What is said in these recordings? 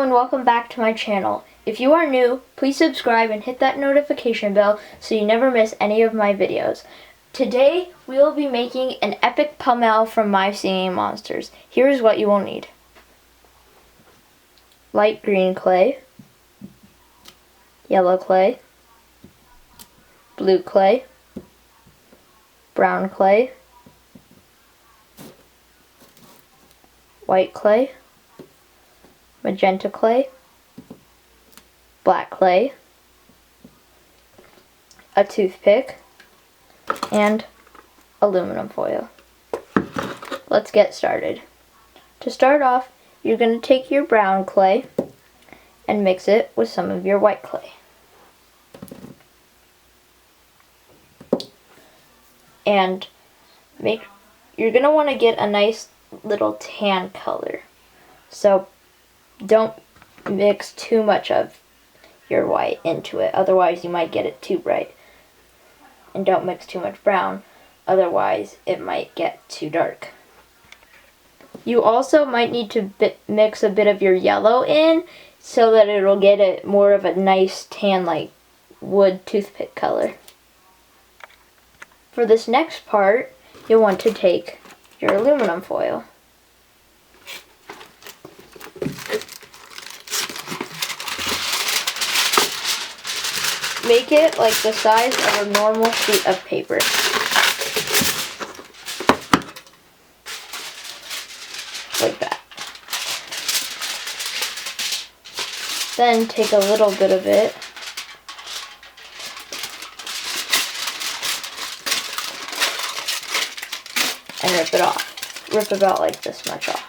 and welcome back to my channel. If you are new, please subscribe and hit that notification bell so you never miss any of my videos. Today we will be making an Epic Pummel from My Singing Monsters. Here's what you will need. Light green clay, yellow clay, blue clay, brown clay, white clay, magenta clay, black clay, a toothpick, and aluminum foil. Let's get started. To start off, you're going to take your brown clay and mix it with some of your white clay. And you're going to want to get a nice little tan color. So don't mix too much of your white into it, otherwise you might get it too bright. And don't mix too much brown, otherwise it might get too dark. You also might need to mix a bit of your yellow in so that it'll get it more of a nice tan, like wood toothpick color. For this next part, you'll want to take your aluminum foil. Make it like the size of a normal sheet of paper. Like that. Then take a little bit of it and rip it off. Rip about like this much off.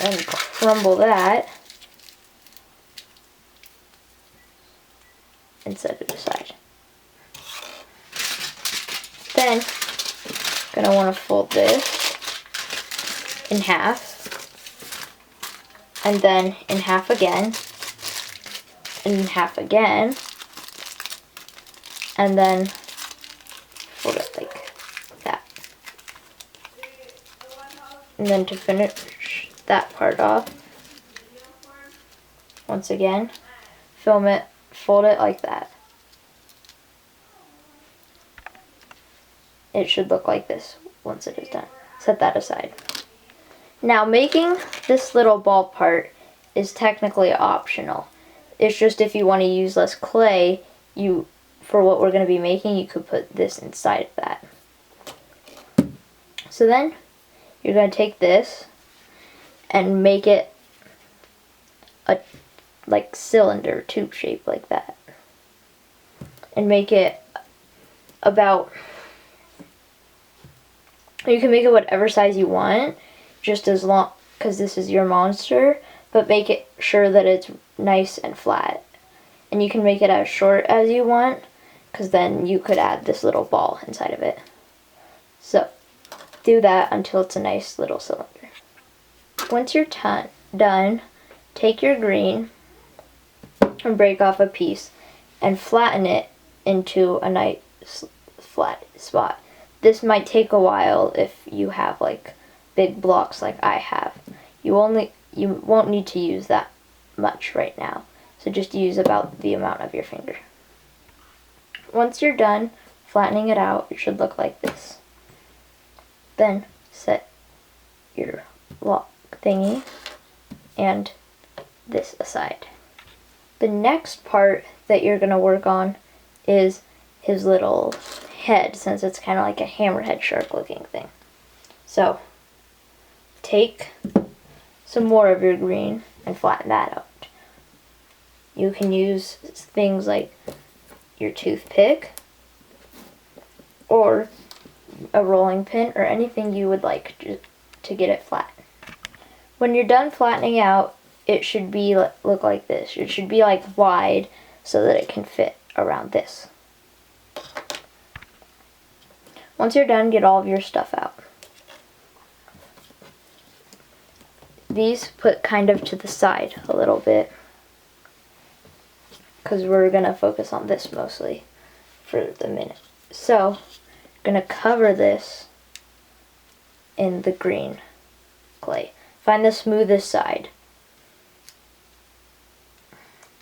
And crumble that and set it aside. Then, gonna want to fold this in half, and then in half again, and in half again, and then fold it like that. And then to finish that part off, once again, fold it like that. It should look like this once it is done. Set that aside. Now, making this little ball part is technically optional. It's just if you want to use less clay, for what we're going to be making, you could put this inside of that. So then, you're going to take this and make it a like cylinder tube shape like that, and make it about, you can make it whatever size you want, just as long, because this is your monster, but make it sure that it's nice and flat. And you can make it as short as you want, because then you could add this little ball inside of it. So do that until it's a nice little cylinder. Once you're done, take your green and break off a piece and flatten it into a nice flat spot. This might take a while if you have like big blocks like I have. You won't need to use that much right now, so just use about the amount of your finger. Once you're done flattening it out, it should look like this. Then set your lock thingy and this aside. The next part that you're going to work on is his little head, since it's kind of like a hammerhead shark looking thing. So take some more of your green and flatten that out. You can use things like your toothpick or a rolling pin or anything you would like to get it flat. When you're done flattening out, it should look like this. It should be like wide so that it can fit around this. Once you're done, get all of your stuff out. These put kind of to the side a little bit, because we're going to focus on this mostly for the minute. So, I'm going to cover this in the green clay. Find the smoothest side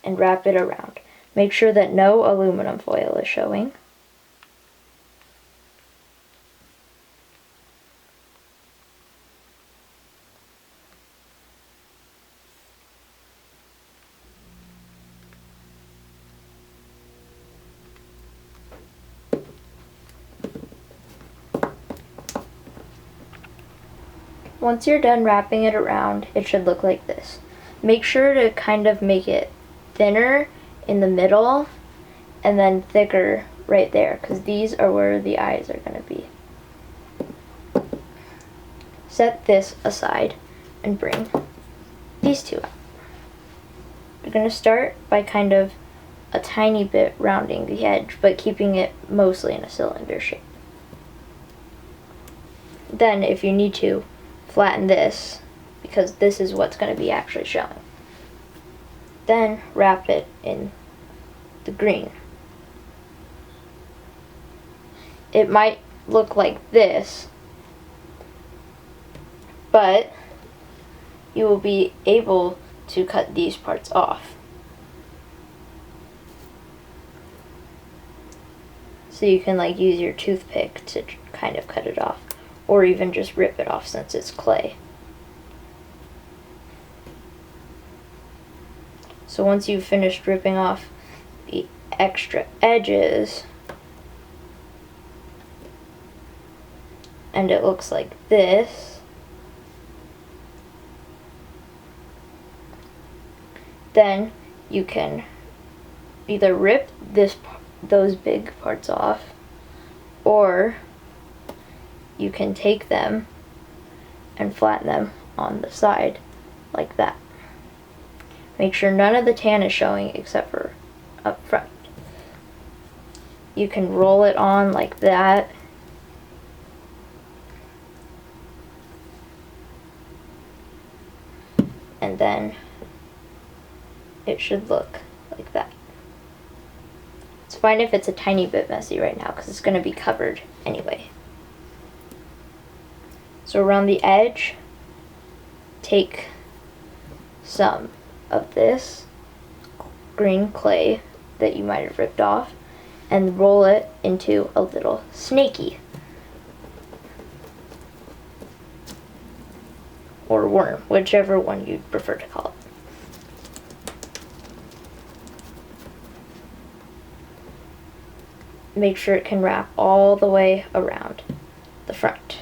and wrap it around. Make sure that no aluminum foil is showing. Once you're done wrapping it around, it should look like this. Make sure to kind of make it thinner in the middle and then thicker right there, because these are where the eyes are going to be. Set this aside and bring these two out. You're going to start by kind of a tiny bit rounding the edge, but keeping it mostly in a cylinder shape. Then, if you need to, flatten this, because this is what's going to be actually showing. Then wrap it in the green. It might look like this, but you will be able to cut these parts off. So you can like use your toothpick to kind of cut it off, or even just rip it off since it's clay. So once you've finished ripping off the extra edges, and it looks like this, then you can either rip those big parts off, or you can take them and flatten them on the side like that. Make sure none of the tan is showing except for up front. You can roll it on like that. And then it should look like that. It's fine if it's a tiny bit messy right now because it's going to be covered anyway. So around the edge, take some of this green clay that you might have ripped off and roll it into a little snaky or worm, whichever one you'd prefer to call it. Make sure it can wrap all the way around the front.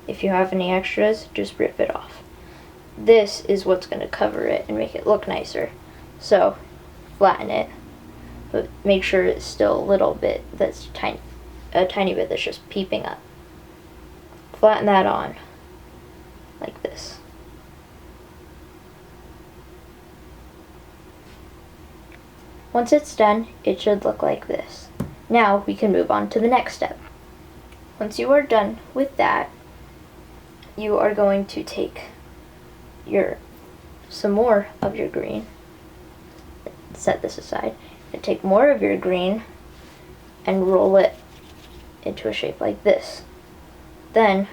If you have any extras, just rip it off. This is what's going to cover it and make it look nicer. So, flatten it, but make sure it's still a little bit that's tiny, a tiny bit that's just peeping up. Flatten that on, like this. Once it's done, it should look like this. Now we can move on to the next step. Once you are done with that, you are going to take some more of your green, set this aside, and take more of your green and roll it into a shape like this. Then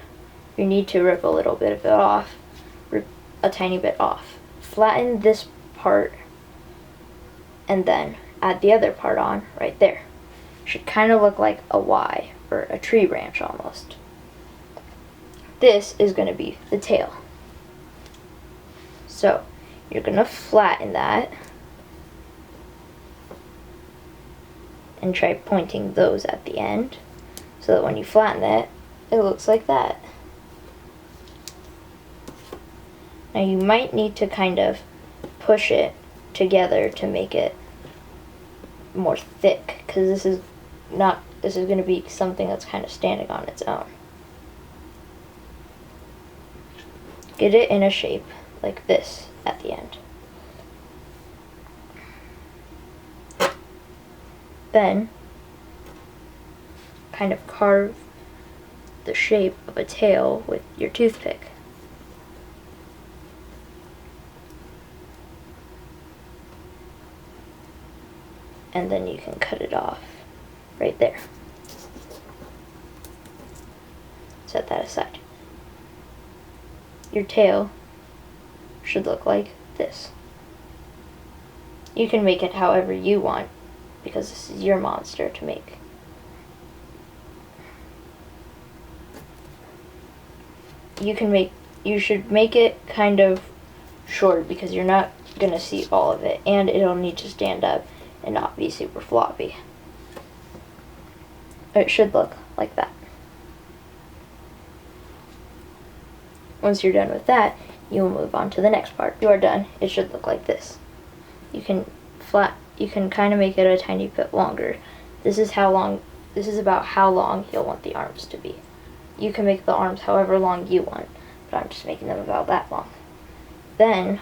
you need to rip a little bit of it off, rip a tiny bit off. Flatten this part and then add the other part on right there. Should kind of look like a Y or a tree branch almost. This is going to be the tail. So you're going to flatten that and try pointing those at the end so that when you flatten it, it looks like that. Now you might need to kind of push it together to make it more thick, because this is going to be something that's kind of standing on its own. Get it in a shape like this at the end. Then kind of carve the shape of a tail with your toothpick. And then you can cut it off right there. Set that aside. Your tail should look like this. You can make it however you want, because this is your monster to make. You should make it kind of short because you're not gonna see all of it, and it'll need to stand up and not be super floppy. It should look like that. Once you're done with that, you'll move on to the next part. You are done. It should look like this. You can kind of make it a tiny bit longer. This is about how long you'll want the arms to be. You can make the arms however long you want, but I'm just making them about that long. Then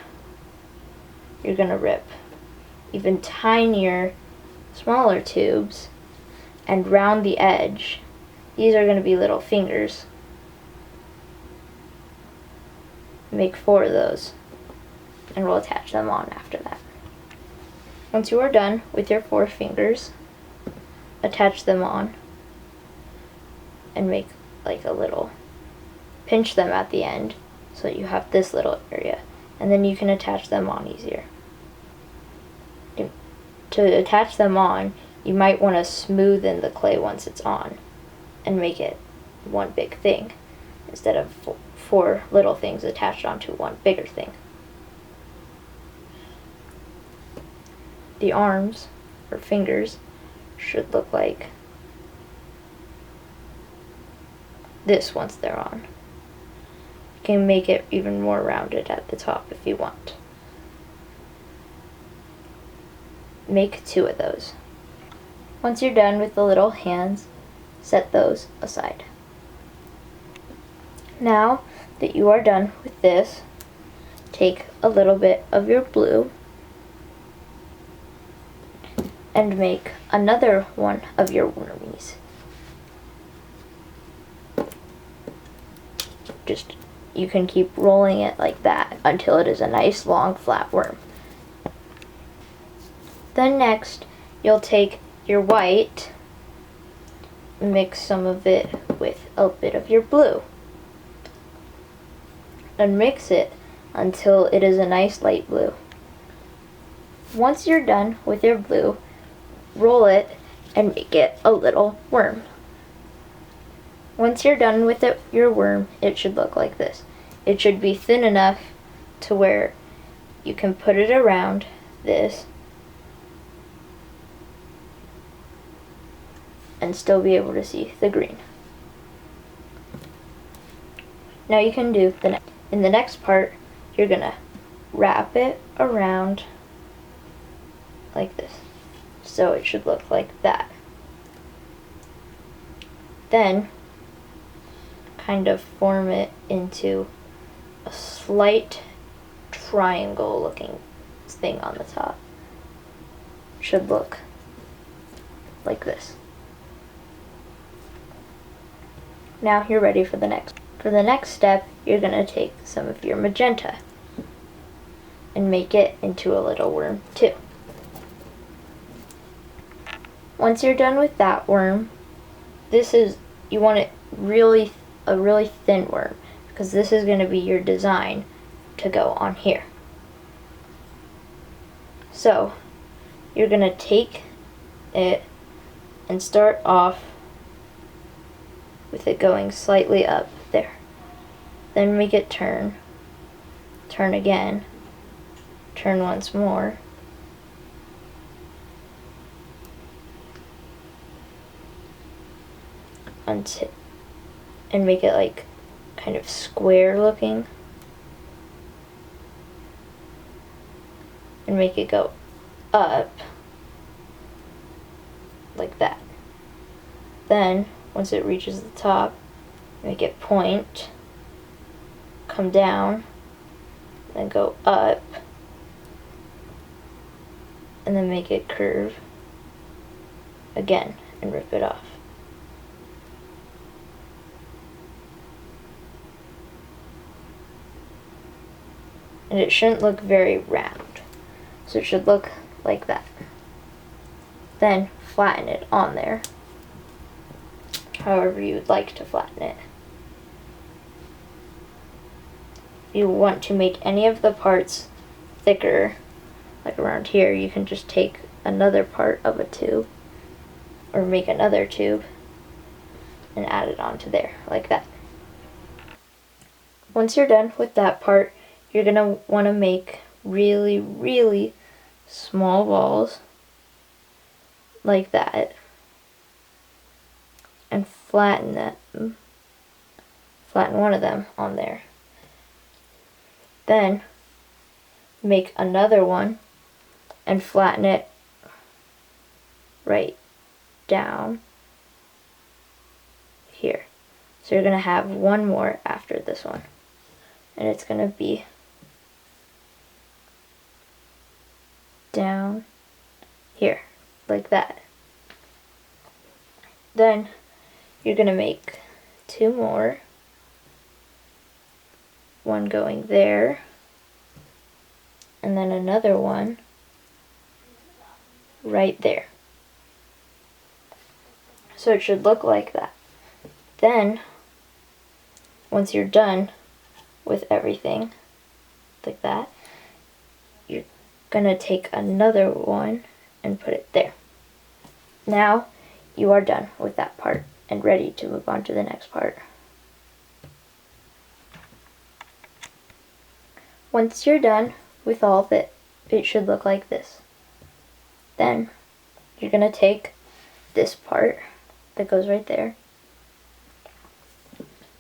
you're gonna rip even tinier, smaller tubes and round the edge. These are gonna be little fingers. Make 4 of those, and we'll attach them on after that. Once you are done with your 4 fingers, attach them on and make like a little, pinch them at the end so that you have this little area, and then you can attach them on easier. To attach them on, you might want to smoothen the clay once it's on and make it one big thing instead of 4 little things attached onto one bigger thing. The arms, or fingers, should look like this once they're on. You can make it even more rounded at the top if you want. Make 2 of those. Once you're done with the little hands, set those aside. Now that you are done with this, take a little bit of your blue and make another one of your wormies. You can keep rolling it like that until it is a nice long flat worm. Then next, you'll take your white, mix some of it with a bit of your blue, and mix it until it is a nice light blue. Once you're done with your blue, roll it and make it a little worm. Once you're done with your worm, it should look like this. It should be thin enough to where you can put it around this and still be able to see the green. Now you can do in the next part, you're gonna wrap it around like this. So it should look like that. Then kind of form it into a slight triangle looking thing on the top. Should look like this. Now you're ready for the next. For the next step, you're going to take some of your magenta and make it into a little worm too. Once you're done with that worm, you want it a really thin worm, because this is going to be your design to go on here. So you're going to take it and start off with it going slightly up there. Then make it turn again, turn once more, and make it like kind of square looking, and make it go up like that. Then once it reaches the top, make it point, come down, then go up, and then make it curve again and rip it off. And it shouldn't look very round, so it should look like that. Then flatten it on there, however you would like to flatten it. you want to make any of the parts thicker, like around here, you can just take another part of a tube, or make another tube, and add it onto there, like that. Once you're done with that part, you're going to want to make really, really small balls, like that, and flatten them. Flatten one of them on there. Then make another one and flatten it right down here. So you're going to have one more after this one. And it's going to be down here, like that. Then you're going to make two more. One going there, and then another one right there. So it should look like that. Then, once you're done with everything, like that, you're gonna take another one and put it there. Now, you are done with that part and ready to move on to the next part. Once you're done with all of it, it should look like this. Then you're going to take this part that goes right there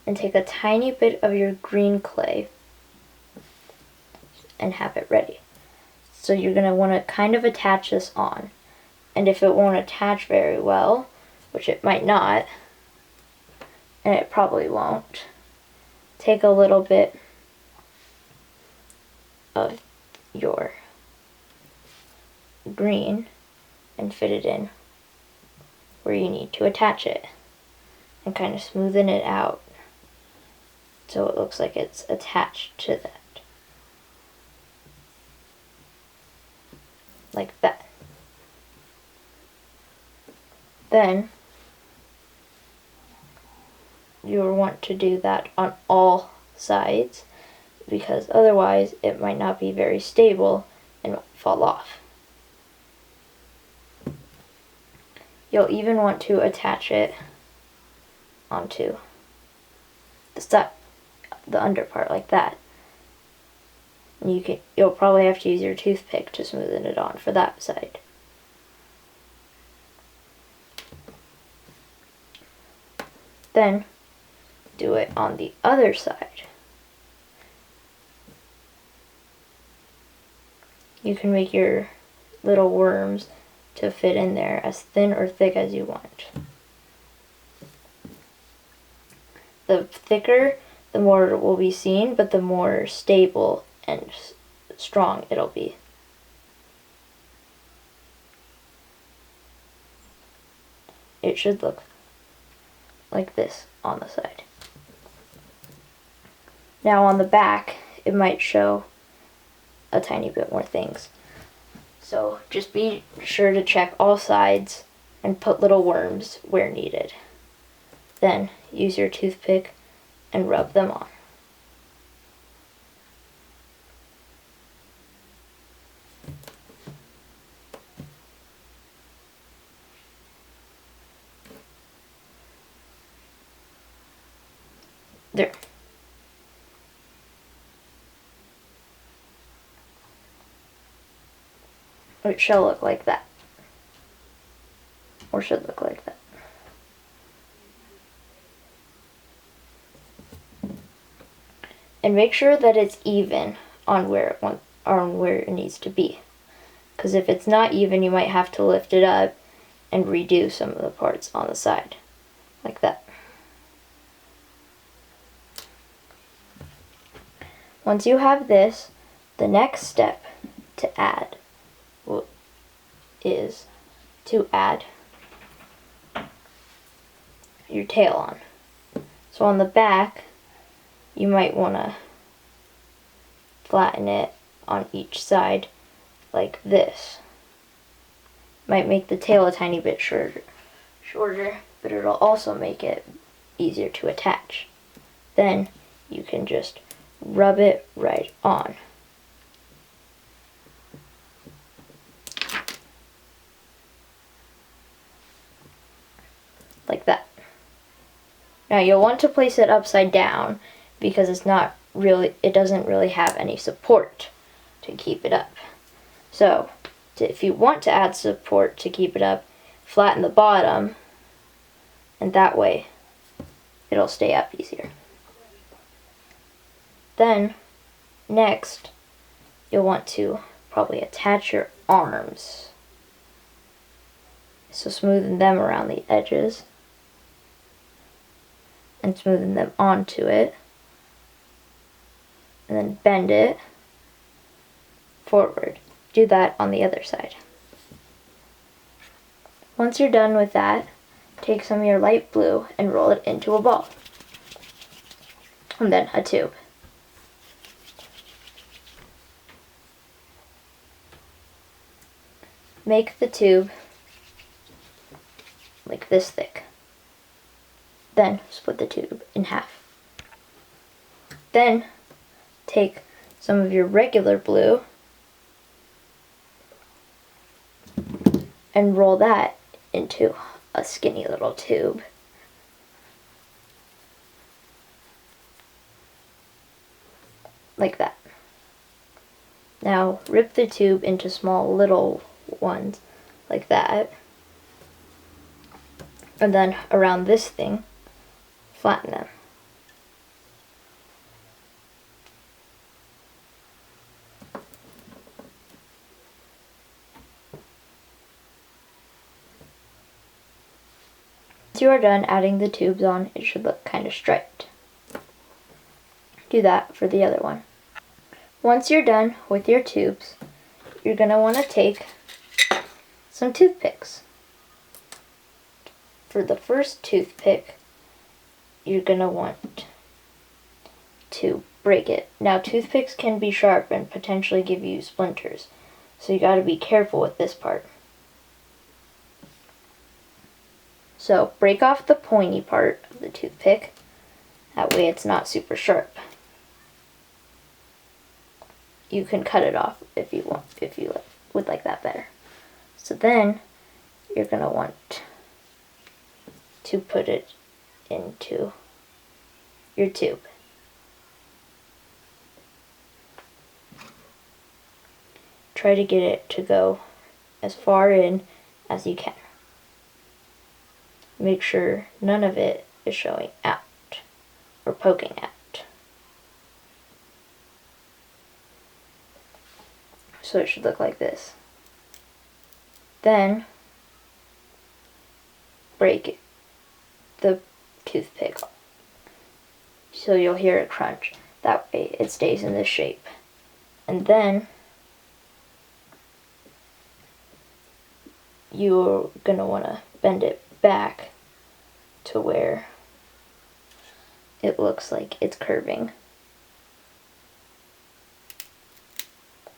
and take a tiny bit of your green clay and have it ready. So you're going to want to kind of attach this on. And if it won't attach very well, which it might not, and it probably won't, take a little bit of your green and fit it in where you need to attach it, and kind of smoothen it out so it looks like it's attached to that, like that. Then you'll want to do that on all sides, because otherwise it might not be very stable and fall off. You'll even want to attach it onto the under part, like that. And you'll probably have to use your toothpick to smoothen it on for that side. Then do it on the other side. You can make your little worms to fit in there as thin or thick as you want. The thicker, the more it will be seen, but the more stable and strong it'll be. It should look like this on the side. Now on the back, it might show a tiny bit more things. So just be sure to check all sides and put little worms where needed. Then use your toothpick and rub them on. There. It shall look like that. Or should look like that. And make sure that it's even on where it needs to be. Because if it's not even, you might have to lift it up and redo some of the parts on the side. Like that. Once you have this, the next step to add is to add your tail on. So on the back, you might want to flatten it on each side like this. Might make the tail a tiny bit shorter, but it'll also make it easier to attach. Then you can just rub it right on. Like that. Now you'll want to place it upside down because it doesn't really have any support to keep it up. So if you want to add support to keep it up, flatten the bottom, and that way it'll stay up easier. Then next you'll want to probably attach your arms. So smoothen them around the edges and smoothen them onto it, and then bend it forward. Do that on the other side. Once you're done with that, take some of your light blue and roll it into a ball, and then a tube. Make the tube like this thick. Then split the tube in half. Then take some of your regular blue and roll that into a skinny little tube. Like that. Now rip the tube into small little ones like that. And then around this thing, flatten them. Once you are done adding the tubes on, it should look kind of striped. Do that for the other one. Once you're done with your tubes, you're going to want to take some toothpicks. For the first toothpick, you're going to want to break it. Now, toothpicks can be sharp and potentially give you splinters, so you got to be careful with this part. So, break off the pointy part of the toothpick. That way it's not super sharp. You can cut it off if you want, if you would like that better. So then, you're going to want to put it into your tube. Try to get it to go as far in as you can. Make sure none of it is showing out or poking out. So it should look like this. Then break the toothpick so you'll hear a crunch. That way it stays in this shape. And then you're going to want to bend it back to where it looks like it's curving.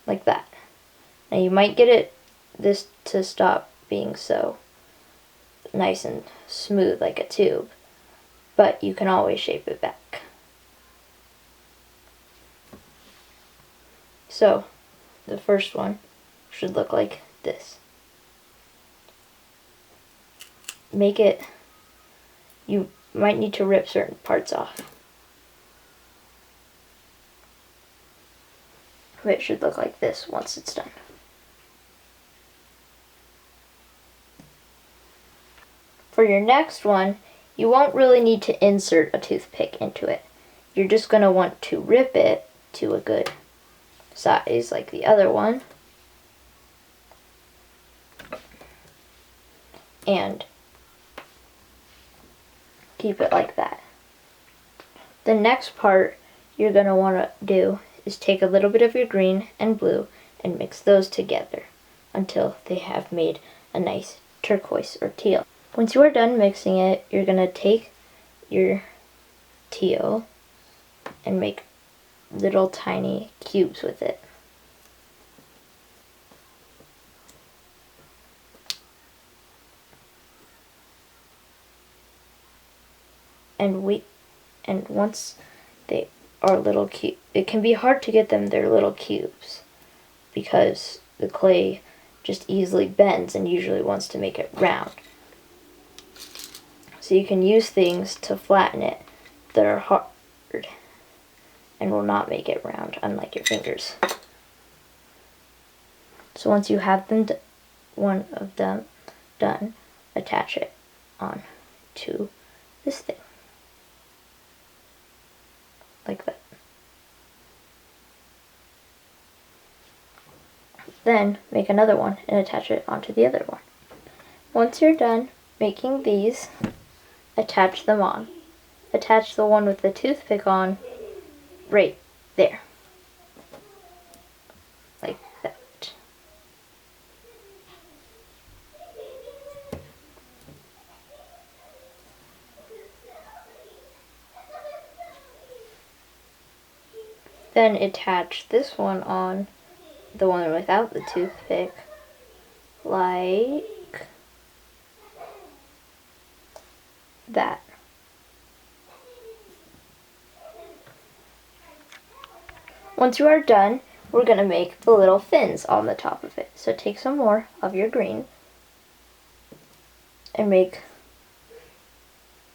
Like that. Now you might get this to stop being so nice and smooth like a tube, but you can always shape it back. So the first one should look like this. You might need to rip certain parts off. But it should look like this once it's done. For your next one, you won't really need to insert a toothpick into it. You're just going to want to rip it to a good size like the other one. And keep it like that. The next part you're going to want to do is take a little bit of your green and blue and mix those together until they have made a nice turquoise or teal. Once you are done mixing it, you're going to take your teal and make little tiny cubes with it. And once they are little cube. It can be hard to get them their little cubes because the clay just easily bends and usually wants to make it round. So you can use things to flatten it that are hard and will not make it round, unlike your fingers. So once you have them, one of them done, attach it on to this thing, like that. Then make another one and attach it onto the other one. Once you're done making these, attach them on. Attach the one with the toothpick on right there. Like that. Then attach this one on, the one without the toothpick, like that. Once you are done, we're going to make the little fins on the top of it. So take some more of your green and make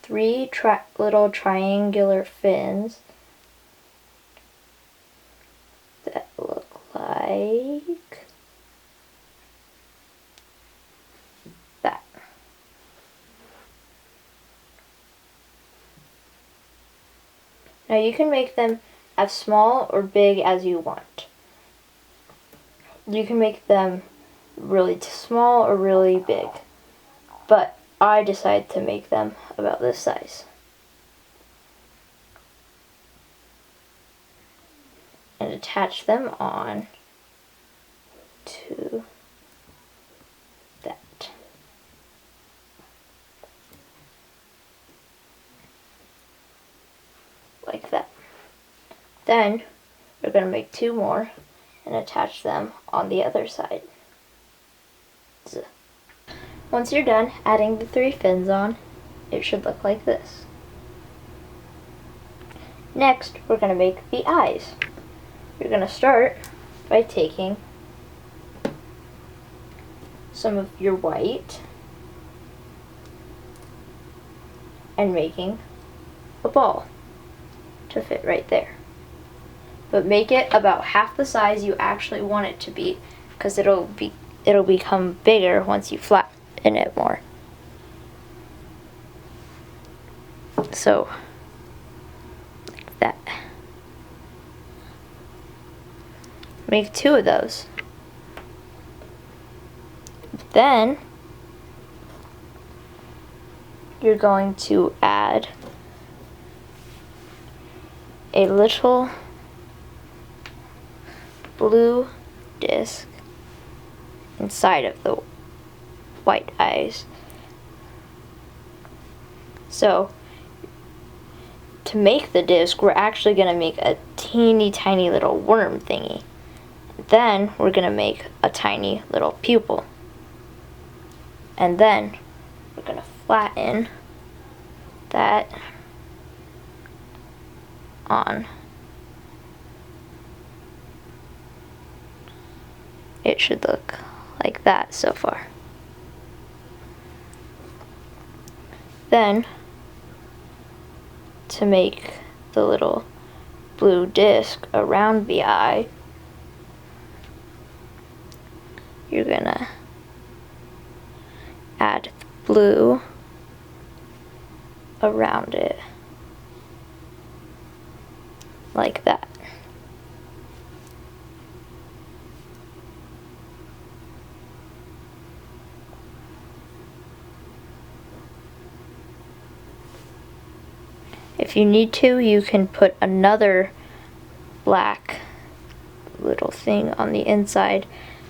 3 little triangular fins that look like that. Now you can make them as small or big as you want. You can make them really small or really big, but I decided to make them about this size. And attach them on to that. Like that. Then we're going to make 2 more and attach them on the other side. Once you're done adding the 3 fins on, it should look like this. Next, we're going to make the eyes. You're going to start by taking some of your white and making a ball to fit right there. But make it about half the size you actually want it to be, because it'll become bigger once you flatten it more. So, like that. Make 2 of those. Then, you're going to add a little blue disc inside of the white eyes. So, to make the disc, we're actually going to make a teeny tiny little worm thingy. Then, we're going to make a tiny little pupil. And then, we're going to flatten that on. It should look like that so far. Then, to make the little blue disc around the eye, you're gonna add blue around it, like that. If you need to, you can put another black little thing on the inside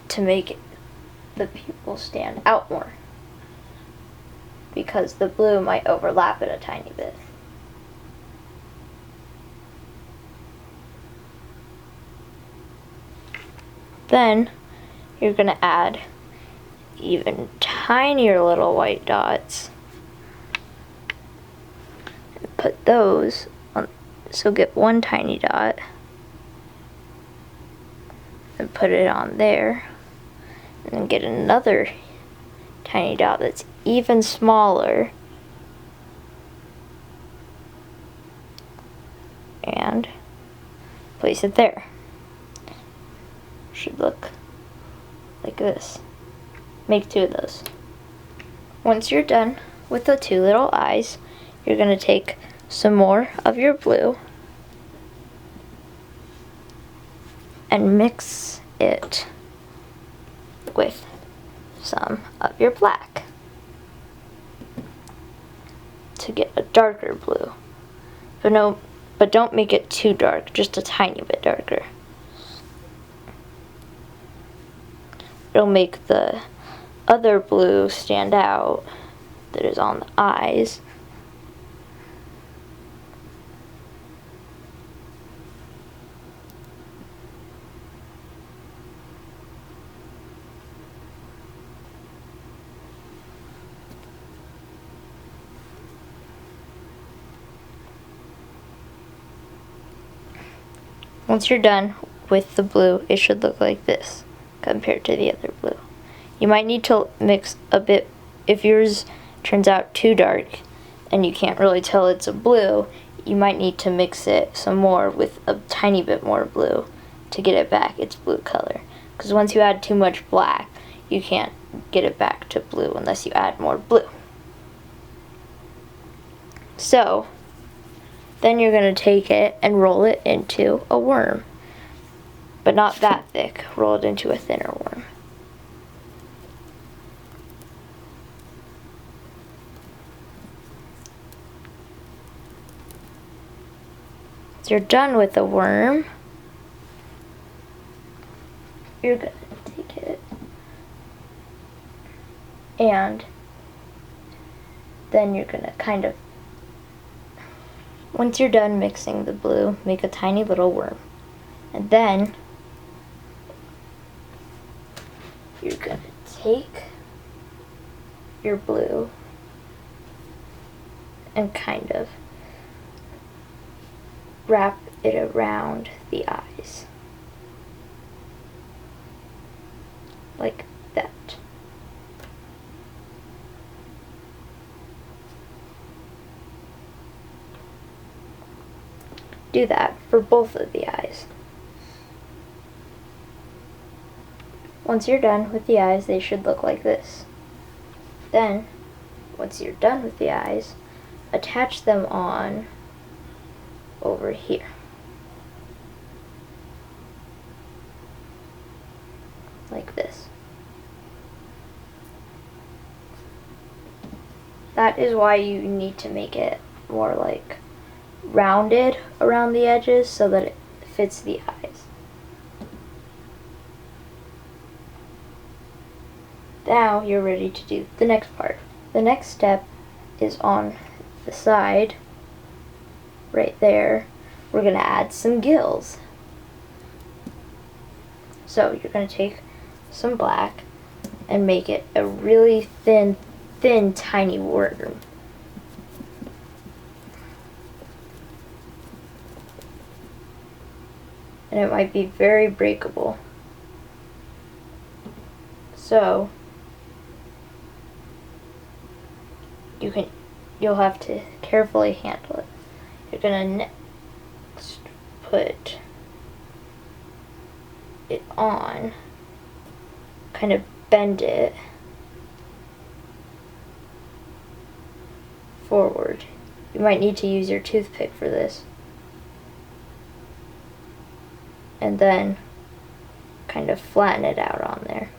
to make the pupil stand out more, because the blue might overlap it a tiny bit. Then you're going to add even tinier little white dots. Put those on So get one tiny dot and put it on there, and then get another tiny dot that's even smaller and place it there. Should look like this. Make 2 of those. Once you're done with the 2 little eyes, you're going to take some more of your blue and mix it with some of your black to get a darker blue. But don't make it too dark, just a tiny bit darker. It'll make the other blue stand out that is on the eyes. Once you're done with the blue, it should look like this compared to the other blue. You might need to mix a bit if yours turns out too dark and you can't really tell it's a blue. You might need to mix it some more with a tiny bit more blue to get it back its blue color. Because once you add too much black, you can't get it back to blue unless you add more blue. So then you're going to take it and roll it into a worm. But not that thick. Roll it into a thinner worm. Once you're done with the worm, you're going to take it and then you're going to kind of, once you're done mixing the blue, make a tiny little worm. And then you're going to take your blue and kind of wrap it around the eyes. Like that. Do that for both of the eyes. Once you're done with the eyes, they should look like this. Then, once you're done with the eyes, attach them on over here. Like this. That is why you need to make it more like rounded around the edges so that it fits the eyes. Now you're ready to do the next part. The next step is on the side, right there. We're going to add some gills. So you're going to take some black and make it a really thin, tiny worm. And it might be very breakable. So you'll have to carefully handle it. You're gonna next put it on, kind of bend it forward. You might need to use your toothpick for this. And then kind of flatten it out on there.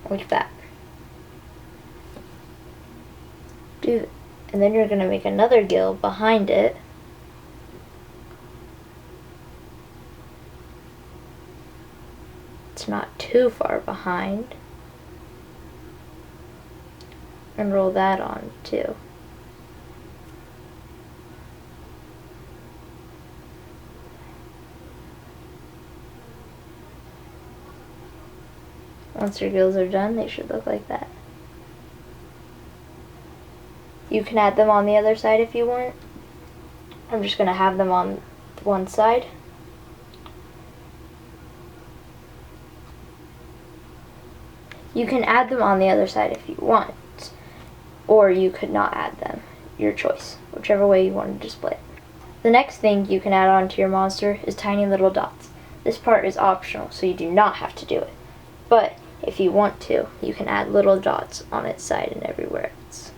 Like that. And then you're going to make another gill behind it. It's not too far behind. And roll that on too. Once your gills are done, they should look like that. You can add them on the other side if you want. I'm just going to have them on one side. You can add them on the other side if you want, or you could not add them. Your choice, whichever way you want to display it. The next thing you can add onto your monster is tiny little dots. This part is optional, so you do not have to do it. But if you want to, you can add little dots on its side and everywhere else.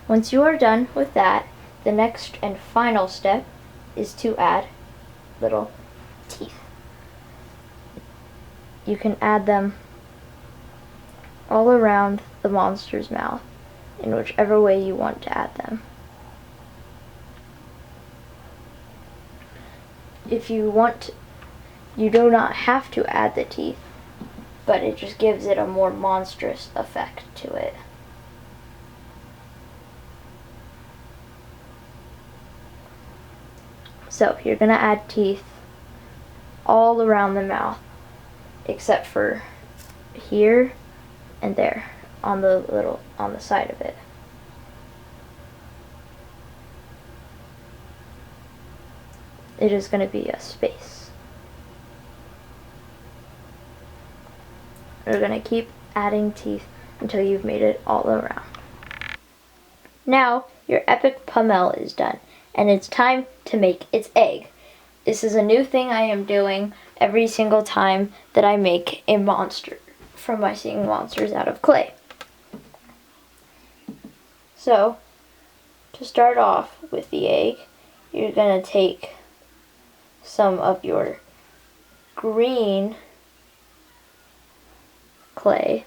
Once you are done with that, the next and final step is to add little teeth. You can add them all around the monster's mouth in whichever way you want to add them. If you want, you do not have to add the teeth, but it just gives it a more monstrous effect to it. So you're going to add teeth all around the mouth, except for here and there on the side of it. It is going to be a space. We're going to keep adding teeth until you've made it all around. Now your Epic Pummel is done, and it's time to make its egg. This is a new thing I am doing every single time that I make a monster from making monsters out of clay. So, to start off with the egg, you're going to take some of your green clay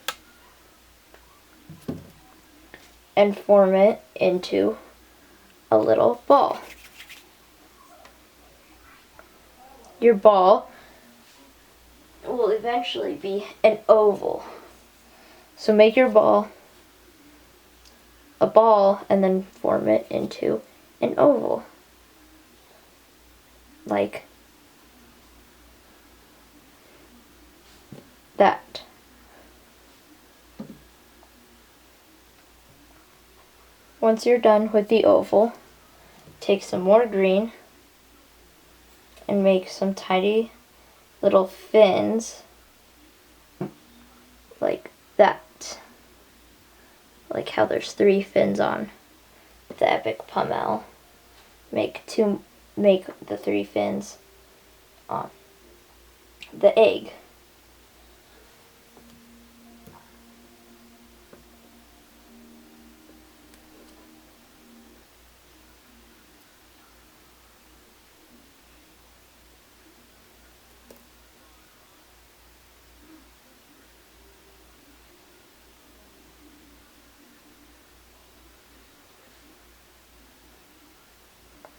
and form it into a little ball. Your ball will eventually be an oval. So make your ball a ball and then form it into an oval. Like that. Once you're done with the oval, take some more green and make some tiny little fins like that. Like how there's 3 fins on the Epic Pummel. Make the 3 fins on the egg.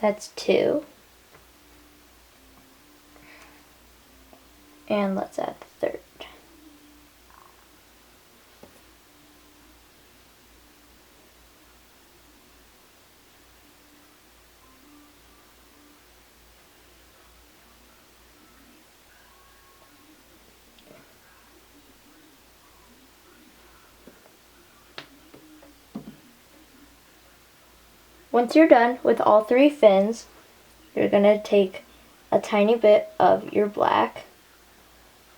That's 2. And let's add the 3rd. Once you're done with all 3 fins, you're going to take a tiny bit of your black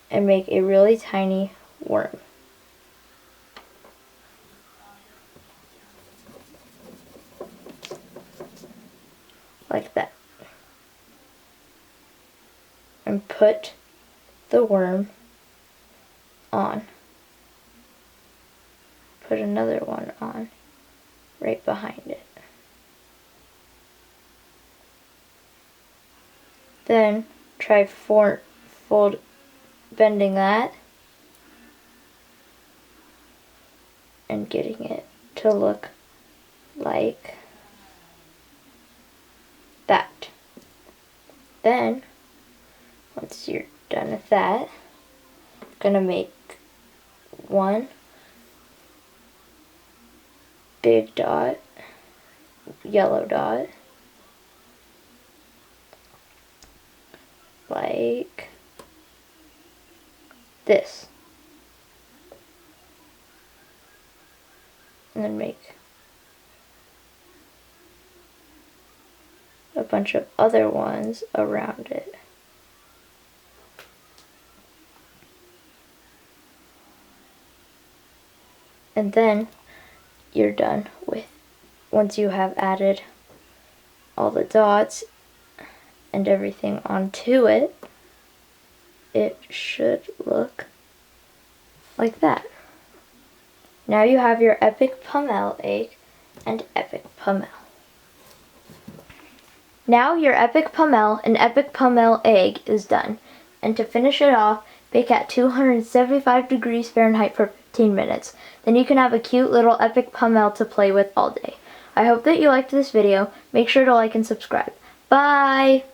and make a really tiny worm. Like that. And put the worm on. Put another one on right behind it. Then try bending that and getting it to look like that. Then, once you're done with that, I'm gonna make one big dot, yellow dot, like this. and then make a bunch of other ones around it. And then you're done with, once you have added all the dots and everything onto it, it should look like that. Now you have your Epic Pummel egg and Epic Pummel. Now your Epic Pummel and Epic Pummel egg is done. And to finish it off, bake at 275 degrees Fahrenheit for 15 minutes. Then you can have a cute little Epic Pummel to play with all day. I hope that you liked this video. Make sure to like and subscribe. Bye!